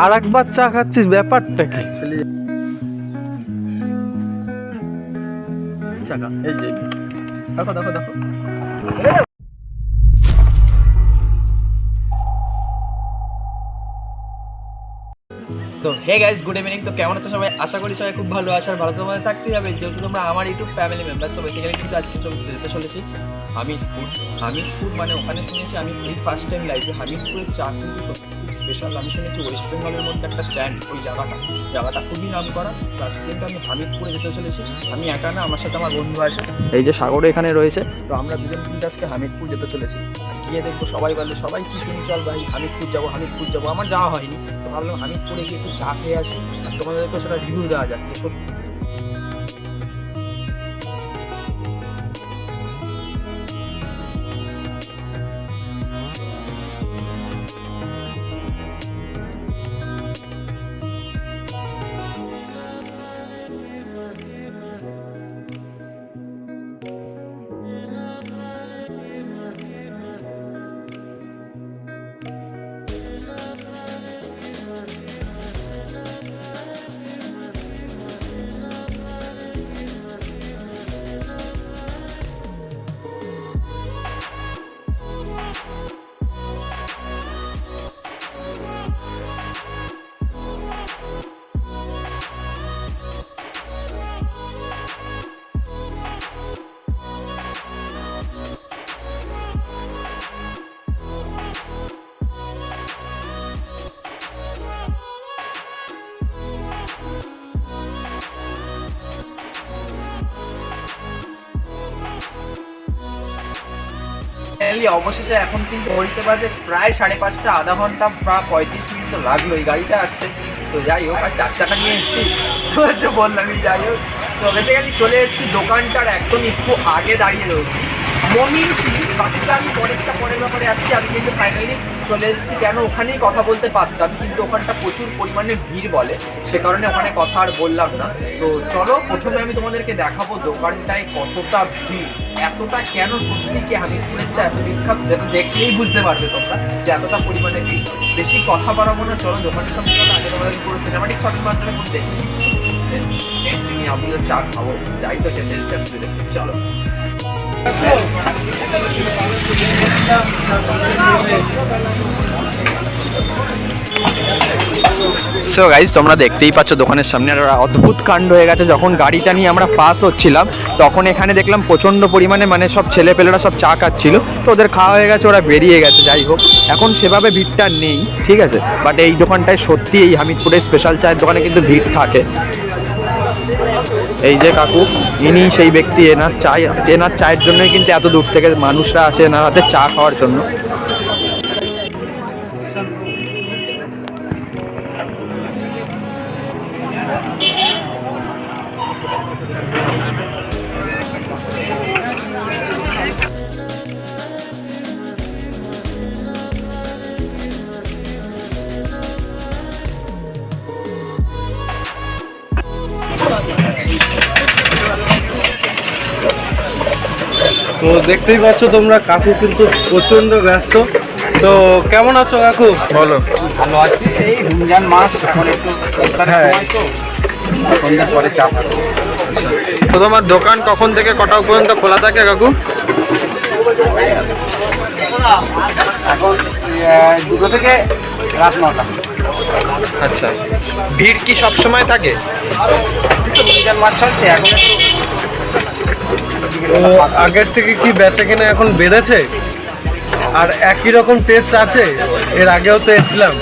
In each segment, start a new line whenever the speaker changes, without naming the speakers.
আর একবার চা খাচ্ছিস, ব্যাপারটা কি? এই যে দেখো দেখো দেখো। So hey guys, good evening. তো কেমন আছো সবাই? আশা করি সবাই খুব ভালো আছে আর ভালো তোমাদের থাকতেই হবে, যেহেতু তোমরা আমার ইউটিউব ফ্যামিলি মেম্বার্স। তো বেসিক্যালি কিন্তু আজকে যেতে চলেছি হামিদপুর। মানে ওখানে শুনেছি, আমি এই ফার্স্ট টাইম লাইফে হামিদপুরের চা কিন্তু সত্যি খুব স্পেশাল। আমি শুনেছি ওয়েস্ট বেঙ্গলের মধ্যে একটা স্ট্যান্ড, ওই জায়গাটা খুবই নাম করা। তো আজকে কিন্তু আমি হামিদপুরে যেতে চলেছি। আমি একা না, আমার সাথে আমার বন্ধু আছে, এই যে সাগর এখানে রয়েছে। তো আমরা দুজন কিন্তু আজকে হামিদপুর যেতে চলেছি। আর গিয়ে দেখবো সবাই বললো, সবাই কি শুনি, চল ভাই হামিদপুর যাবো। আমার যাওয়া হয়নি, তো ভাবলাম হামিদপুরে গিয়ে একটু চা খেয়ে আসি আর তোমাদেরকে সেটা রিভিউ দেওয়া যাক। তো সত্যি অবশেষে এখন কিন্তু বলতে পারছে প্রায় 5:30, আধা ঘন্টা বা 35 মিনিট তো লাগলো এই গাড়িটা আসতে। তো যাই হোক, আর 4 চাকা নিয়ে এসেছি, তো বললামই যাই হোক। তো বেসিক্যালি চলে এসেছি দোকানটার একদম একটু আগে দাঁড়িয়ে রয়েছি। বাকিটা আমি পরের ব্যাপারে আসছি। আমি কিন্তু ফাইনালি চলে এসেছি। কেন, ওখানেই কথা বলতে পারতাম, কিন্তু ওখানটা প্রচুর পরিমাণে ভিড় বলে, সে কারণে ওখানে কথা আর বললাম না। তো চলো, প্রথমে আমি তোমাদেরকে দেখাবো দোকানটায় কতটা ভিড়, এতটা কেন, সত্যি কি হামিদপুরের চা এত বিখ্যাত, যেটা দেখলেই বুঝতে পারবে তোমরা যে এতটা পরিমাণে ভিড়। বেশি কথা বাড়াবো না, চলো দোকানের সামনে চলো। আগে তোমাদের পুরো সিনেমাটিক শটের মাধ্যমে পুরো দেখে নিচ্ছি, আমিও চা খাবো, যাই তো খেতে এসেছি, চলো। সো গাইজ, তোমরা দেখতেই পাচ্ছ দোকানের সামনে আর অদ্ভুত কাণ্ড হয়ে গেছে। যখন গাড়িটা নিয়ে আমরা পাস হচ্ছিলাম, তখন এখানে দেখলাম প্রচণ্ড পরিমাণে মানে সব ছেলেপেলেরা সব চা খাচ্ছিল। তো ওদের খাওয়া হয়ে গেছে, ওরা বেরিয়ে গেছে। যাই হোক, এখন সেভাবে ভিড়টা নেই, ঠিক আছে। বাট এই দোকানটায় সত্যি, এই হামিদপুরের স্পেশাল চায়ের দোকানে কিন্তু ভিড় থাকে। এই যে কাকু, ইনি সেই ব্যক্তি, এনার চায়ের জন্যই কিন্তু এত দূর থেকে মানুষরা আসে এনার হাতে চা খাওয়ার জন্য।
তো দেখতেই পাচ্ছ তোমরা, কাকু কিন্তু প্রচন্ড ব্যস্ত। তো কেমন আছো কাকু?
বলো।
ভালো আছি, এই রমজান মাস এখন একটু সন্ধ্যার পরে চা।
তো তোমার দোকান কখন থেকে কটা পর্যন্ত খোলা থাকে কাকু?
এখন 2টো থেকে রাত 9টা।
আচ্ছা, ভিড় কি সব সময় থাকে?
রমজান মাস চলছে এখন একটু।
তো আগের থেকে কি বেচা কিনা এখন বেড়েছে? আর একই রকম টেস্ট আছে? এর আগেও তো এসেছিলাম।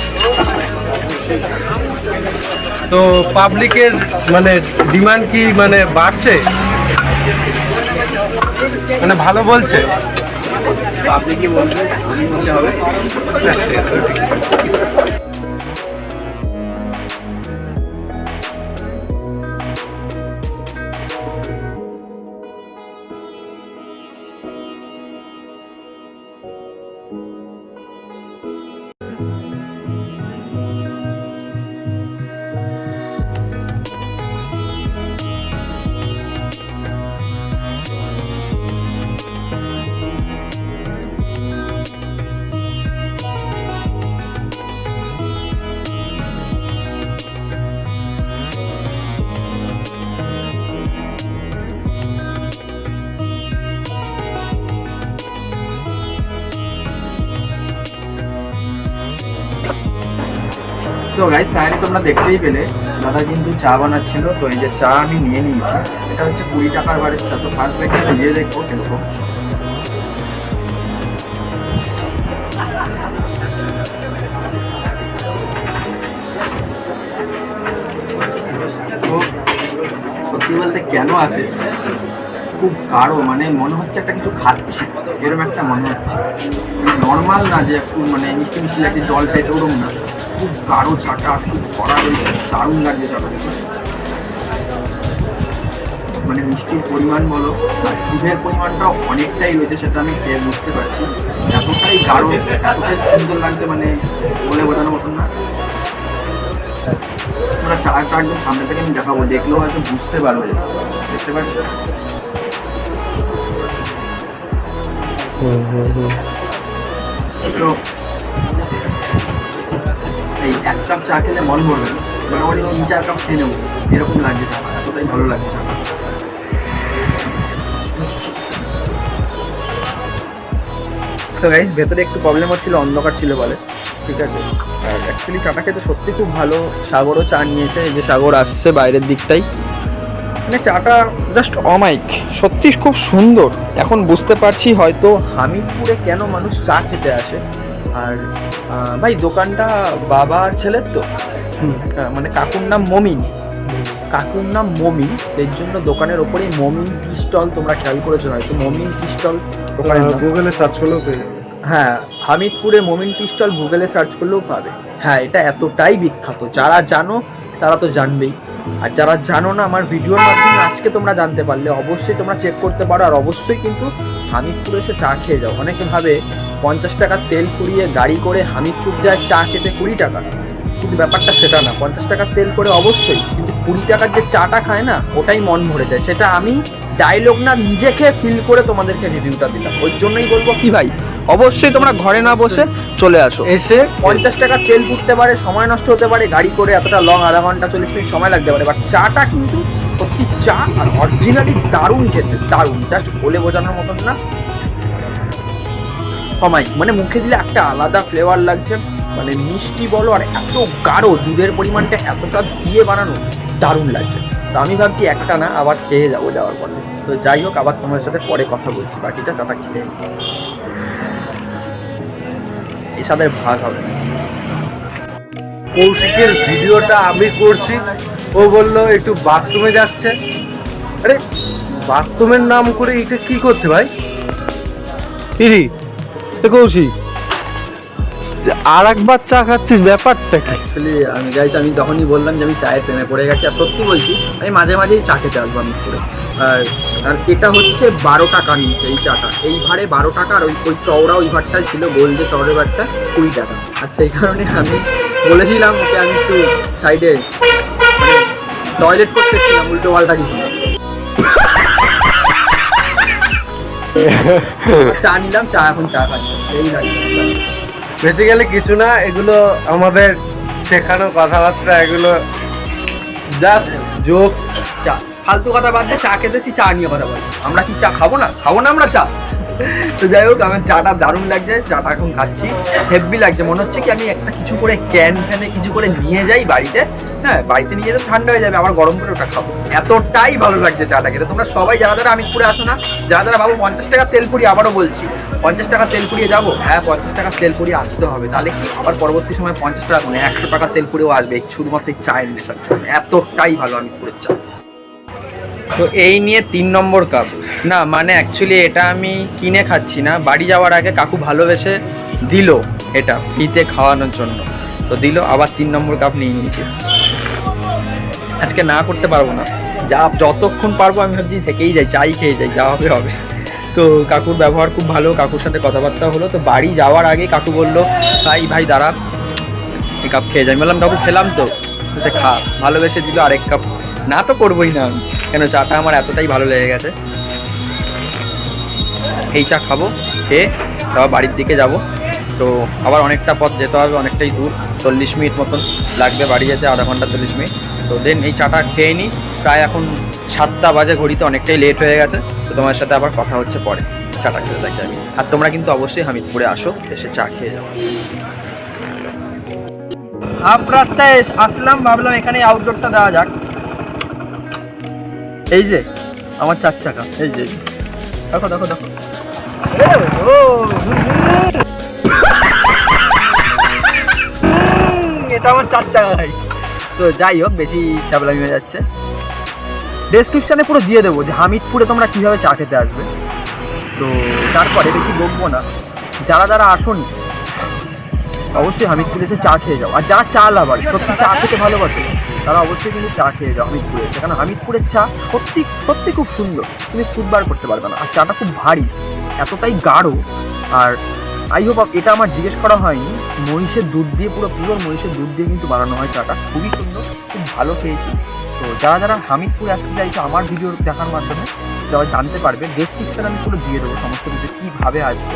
তো পাবলিকের মানে ডিমান্ড কি মানে বাড়ছে, মানে ভালো বলছে?
আপনি কি বলবেন? আমি বলতে হবে।
সো গাইস ফাইনালি তোমরা দেখতেই পেলে দাদা কিন্তু চা বানাচ্ছিল। তো এই যে চা আমি নিয়ে নিয়েছি, এটা হচ্ছে 20 টাকার বারের চা। তো ফার্স্ট ব্রেকটা দিয়ে দেখবো কিরকম। তো সত্যি বলতে কেন আসে, খুব গাঢ়, মানে মনে হচ্ছে একটা কিছু খাচ্ছি এরকম একটা মনে হচ্ছে। নর্মাল না যে একটু মানে মিষ্টি মিষ্টি লাগছে জলটা, এটা ওরকম না, খুব গাঢ় চাটা, খুব কড়া রয়েছে, দারুণ লাগছে চাটা। মানে মিষ্টির পরিমাণ বলো আর দুধের পরিমাণটাও অনেকটাই রয়েছে, সেটা আমি খেয়ে বুঝতে পারছি। এতটাই গাঢ়, এতটাই সুন্দর লাগছে, মানে বলে বোঝানোর মতন না। তোমরা চাটা একদম সামনে থেকে আমি দেখাবো, দেখলেও হয়তো বুঝতে পারবে, দেখতে পাচ্ছ। তো এই 1 কাপ চা খেলে মন ভরবে না, মোটামুটি 3-4 কাপ খেয়ে নেবো এরকম লাগছে চা, এতটাই ভালো লাগছে চা। তো গাইস ভেতরে একটু প্রবলেম হচ্ছিল, অন্ধকার ছিল বলে, ঠিক আছে। আর অ্যাকচুয়ালি চাটা খেতে সত্যি খুব ভালো। সাগরও চা নিয়েছে, এই যে সাগর আসছে বাইরের দিকটাই, মানে চাটা জাস্ট অমাইক, সত্যি খুব সুন্দর। এখন বুঝতে পারছি হয়তো হামিদপুরে কেন মানুষ চা খেতে আসে। আর ভাই দোকানটা বাবার ছেলের তো, মানে কাকুর নাম মমিন, কাকুর নাম মমিন, এর জন্য দোকানের ওপরে মমিন টি স্টল, তোমরা খেয়াল করেছো হয়তো, মমিন টি স্টল দোকানের নাম।
গুগলে সার্চ করলেও পেয়ে যাবে।
হ্যাঁ, হামিদপুরে মমিন টি স্টল গুগলে সার্চ করলেও পাবে। হ্যাঁ, এটা এতটাই বিখ্যাত, যারা জানো তারা তো জানবেই, আর যারা জানো না আমার ভিডিওর মাধ্যমে আজকে তোমরা জানতে পারলে, অবশ্যই তোমরা চেক করতে পারো। আর অবশ্যই কিন্তু হামিদপুরে এসে চা খেয়ে যাও। অনেকে ভাবে 50 টাকার তেল পুড়িয়ে গাড়ি করে হামিদপুর যায় চা খেতে 20 টাকা, কিন্তু ব্যাপারটা সেটা না। 50 টাকার তেল করে অবশ্যই, কিন্তু 20 টাকার যে চাটা খায় না, ওটাই মন ভরে যায়। সেটা আমি ডায়লগ না, নিজেকে ফিল করে তোমাদেরকে রিভিউটা দিলাম। ওই জন্যই বলবো কি ভাই, অবশ্যই তোমরা ঘরে না বসে চলে আসো।
এসে
50 টাকার তেল পুড়তে পারে, সময় নষ্ট হতে পারে, গাড়ি করে এতটা লং আধা ঘন্টা 40 মিনিট সময় লাগতে পারে, বাট চাটা কিন্তু সত্যি চা আর অরিজিনালি দারুণ খেতে, দারুণ, জাস্ট বলে বোঝানোর মতন না। কমাই মানে মুখে দিলে একটা আলাদা ফ্লেভার লাগছে, মানে মিষ্টি বলো আর এত গাঢ়, দুধের পরিমাণটা এতটা দিয়ে বানানো, দারুণ লাগছে। তো আমি ভাবছি একটা না, আবার খেয়ে যাবো যাওয়ার পরে। তো যাই হোক, আবার তোমার সাথে পরে কথা বলছি, বাকিটা চাটা খেয়ে এর সাথে ভাগ হবে।
কৌশিকের ভিডিওটা আমি করছি, ও বললো একটু বাথরুমে যাচ্ছে। আরে বাথরুমের নাম করে এটা কি করছে ভাই? ইরি কৌশিক, আর একবার চা খাচ্ছিস, ব্যাপারটা কি?
অ্যাকচুয়ালি আমি তখনই বললাম যে আমি চায়ের প্রেমে পড়ে গেছি। আর সত্যি বলছি, আমি মাঝে মাঝেই চা খেতে আসবো আমি করে। আর এটা হচ্ছে 12 টাকা নিয়েছে এই চাটা, এই ভাড়ে 12 টাকা। আর ওই চওড়া ওই ভাড়টা ছিল, গোল যে চওড়া ভাড়টা 20 টাকা। আর সেই কারণে আমি বলেছিলাম ওকে, আমি একটু সাইডে টয়লেট করতে এসেছিলাম, উল্টো পাল্টা কিছু না। চা নিলাম, চা এখন চা খাচ্ছি, এই লাগে।
বেসিক্যালি কিছু না, এগুলো আমাদের শেখানো কথাবার্তা, এগুলো জাস্ট জোক।
চা ফালতু কথা বাদ দিয়ে চা খেতেছি, চা নিয়ে কথা বলি। আমরা কি চা খাবো না আমরা চা। তো যাই হোক, আমার চাটা দারুণ লাগছে, চাটা এখন খাচ্ছি, হেভি লাগছে। মনে হচ্ছে কি আমি একটা কিছু করে ক্যানে কিছু করে নিয়ে যাই বাড়িতে, হ্যাঁ বাড়িতে নিয়ে যেতে ঠান্ডা হয়ে যাবে, আবার গরম করে ওটা খাবো। এতটাই ভালো লাগছে চাটা খেতে। তোমরা সবাই যারা যারা হামিদপুরে আসো না, যারা যারা ভাবো 50 টাকা তেল পুড়িয়ে, আবারও বলছি 50 টাকা তেল পুড়িয়ে যাবো, হ্যাঁ 50 টাকা তেল পুড়িয়ে আসতে হবে। তাহলে কি আবার পরবর্তী সময় 50 টাকা মানে 100 টাকা তেল পুড়িয়েও আসবে, শুধুমাত্র এই চায়ের নেশার জন্য। এতটাই ভালো হামিদপুরের চা। তো এই নিয়ে 3 নম্বর কাপ না, মানে অ্যাকচুয়ালি এটা আমি কিনে খাচ্ছি না, বাড়ি যাওয়ার আগে কাকু ভালোবেসে দিল এটা ফ্রিতে খাওয়ানোর জন্য। তো দিল, আবার 3 নম্বর কাপ নিয়ে নিয়েছি। আজকে না করতে পারবো না, যতক্ষণ পারবো আমি ভাবছি থেকেই যাই, চাই খেয়ে যাই, যা হবে হবে। তো কাকুর ব্যবহার খুব ভালো, কাকুর সাথে কথাবার্তা হলো। তো বাড়ি যাওয়ার আগে কাকু বললো, ভাই দাঁড়া, এই কাপ খেয়ে যাই। বললাম কাকু খেলাম তো, বলছে খা। ভালোবেসে দিল আরেক কাপ, না তো করবোই না আমি, কেন চাটা আমার এতটাই ভালো লেগে গেছে। এই চা খাবো, খেয়ে আবার বাড়ির দিকে যাব। তো আবার অনেকটা পথ যেতে হবে, অনেকটাই দূর, 40 মিনিট মতন লাগবে বাড়ি যেতে, আধা ঘন্টা 40 মিনিট। তো দেন এই চাটা খেয়ে নিই, প্রায় এখন 7টা বাজে ঘড়িতে, অনেকটাই লেট হয়ে গেছে। তো তোমার সাথে আবার কথা হচ্ছে পরে, চাটা খেতে থাকি আমি। আর তোমরা কিন্তু অবশ্যই হামিদপুরে আসো, এসে চা খেয়ে যাও। হাফ রাস্তায় আসলাম, ভাবলাম এখানে আউটডোরটা দেওয়া যাক। এই যে আমার 4 চাকা, এই যে দেখো দেখো দেখো, এটা আমার 4 চাকা গাইস। তো যাই হোক, বেশি চাবলামি হয়ে যাচ্ছে। ডেসক্রিপশানে পুরো দিয়ে দেবো যে হামিদপুরে তোমরা কীভাবে চা খেতে আসবে। তো তারপরে বেশি বকবো না, যারা যারা আসোনি অবশ্যই হামিদপুরে এসে চা খেয়ে যাও। আর যারা চা লাভার, সত্যি চা খেতে ভালোবাসে, তারা অবশ্যই কিন্তু চা খেয়ে যাও হামিদপুরে এসে। কারণ হামিদপুরের চা সত্যি সত্যি খুব সুন্দর, তুমি খুদবার করতে পারবে না। আর চাটা খুব ভারী, এতটাই গাঢ়। আর আই হোপ, এটা আমার জিজ্ঞেস করা হয়নি, মহিষের দুধ দিয়ে, পুরো পিওর মহিষের দুধ দিয়ে কিন্তু বানানো হয় চাটা। খুবই সুন্দর, খুব ভালো খেয়েছি। তো যারা যারা হামিদপুরে আসতে চাইছো আমার ভিডিও দেখার মাধ্যমে যারা জানতে পারবে, ডেসক্রিপশানে আমি পুরো দিয়ে দেবো সমস্ত কিছু কীভাবে আসবে।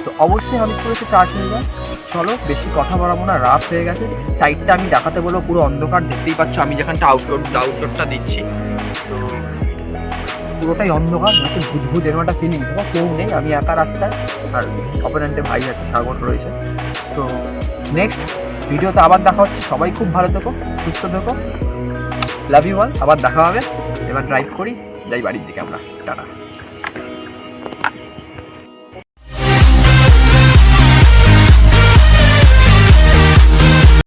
তো অবশ্যই হামিদপুরে এসে চা খেয়ে যাও। চলো বেশি কথা বাড়াবো না, রাত হয়ে গেছে। সাইডটা আমি দেখাতে বলবো, পুরো অন্ধকার, দেখতেই পাচ্ছ আমি যেখানটা আউটডোরটা দিচ্ছি, তো পুরোটাই অন্ধকার, হচ্ছে ভূত এরকম একটা ফিলিং। কেউ নেই, আমি একা রাস্তায়, আর অপোনেন্টে ভাই আছে, সাগর রয়েছে। তো নেক্সট ভিডিওতে আবার দেখা হচ্ছে। সবাই খুব ভালো থেকো, সুস্থ থেকো, লাভ ইউ অল। আবার দেখা হবে। এবার ড্রাইভ করি, যাই বাড়ির দিকে আমরা। টাটা।